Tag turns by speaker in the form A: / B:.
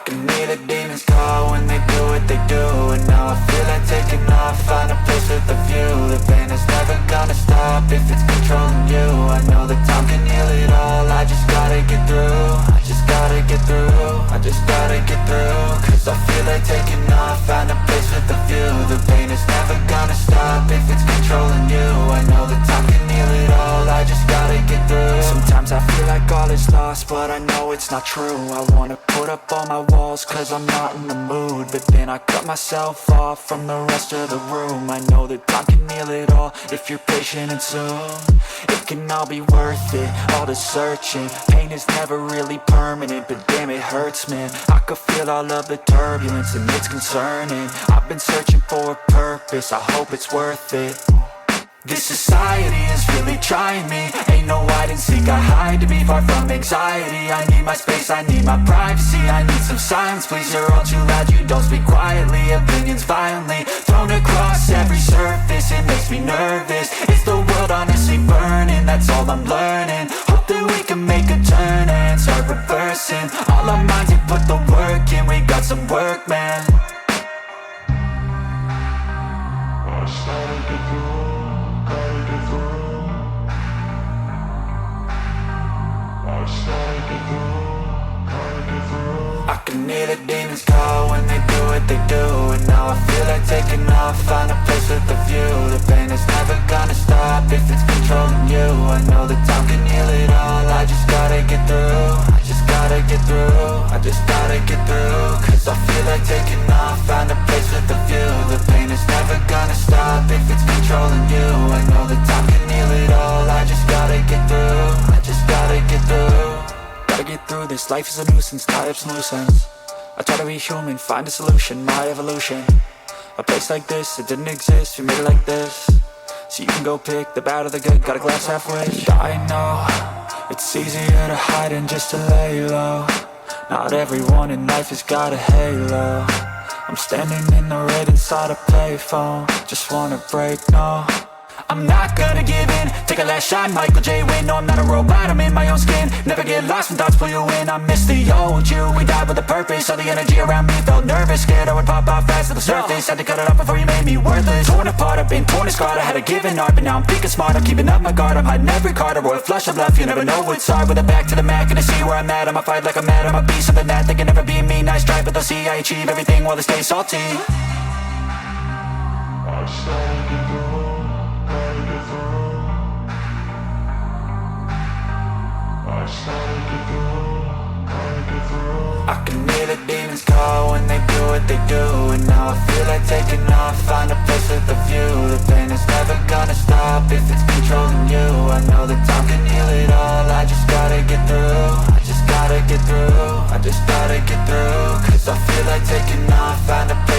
A: can hear the demons call when they do what they do. And now I feel like taking off, find a place with a view. The pain is never gonna stop if it's controlling you. I know that time can heal it all, I just gotta get through. I just gotta get through, I just gotta get through. Cause I feel like taking off, find a place with a view. The pain is never gonna stop if it's controlling you. I know that time can heal it all, I just gotta get through. Sometimes I feel like all is lost, but I know it's not true. I wanna put up all my walls cause I'm not in the mood. But then I cut myself off from the rest of the room. I know that time can heal it all if you're patient and soon. It can all be worth it, all the searching. Pain is never really permanent, but damn it hurts, man. I could feel all of the turbulence and it's concerning. I've been searching for a purpose, I hope it's worth it. This society is really trying me. Ain't no hide and seek, I hide to be far from anxiety. I need my space, I need my privacy. I need some silence, please, you're all too loud. You don't speak quietly, opinions violently thrown across every surface. It makes me nervous, it's the world honestly burning. That's all I'm learning, hope that we can make a turn and start reversing. All our minds and put the work in, we got some work, man. I can hear the demons call when they do what they do. And now I feel like taking off, find a place with a view. The pain is never gonna stop if it's controlling you. I know that time can heal it all, I just gotta get through. I just gotta get through, I just gotta get through. Cause I feel like taking off, find a place with a view. The pain is never gonna stop if it's controlling you. I know that time can heal it all, I just gotta get through. I just gotta get through. Gotta get through this, life is a nuisance, tie up some loose ends. I try to be human, find a solution, my evolution. A place like this, it didn't exist, we made it like this. So you can go pick the bad or the good, got a glass halfway. I know, it's easier to hide than just to lay low. Not everyone in life has got a halo. I'm standing in the red inside a payphone. Just wanna break, no, I'm not gonna give in. Take a last shot, Michael J. Win. No, I'm not a robot, I'm in my own skin. Never get lost when thoughts pull you in. I miss the old you, we died with a purpose. All the energy around me felt nervous, scared I would pop off fast to the surface. Had to cut it off before you made me worthless. Torn apart, I've been torn and scarred. I had a given art, but now I'm thinking smart. I'm keeping up my guard, I'm hiding every card. A royal flush of left, you never know what's hard. With a back to the mat, gonna see where I'm at. I'ma fight like I'm mad, I'ma be something that they can never be me. Nice try, but they'll see I achieve everything while they stay salty. I can hear the demons call when they do what they do. And now I feel like taking off, find a place with a view. The pain is never gonna stop if it's controlling you. I know that time can heal it all, I just gotta get through. I just gotta get through, I just gotta get through. Cause I feel like taking off, find a place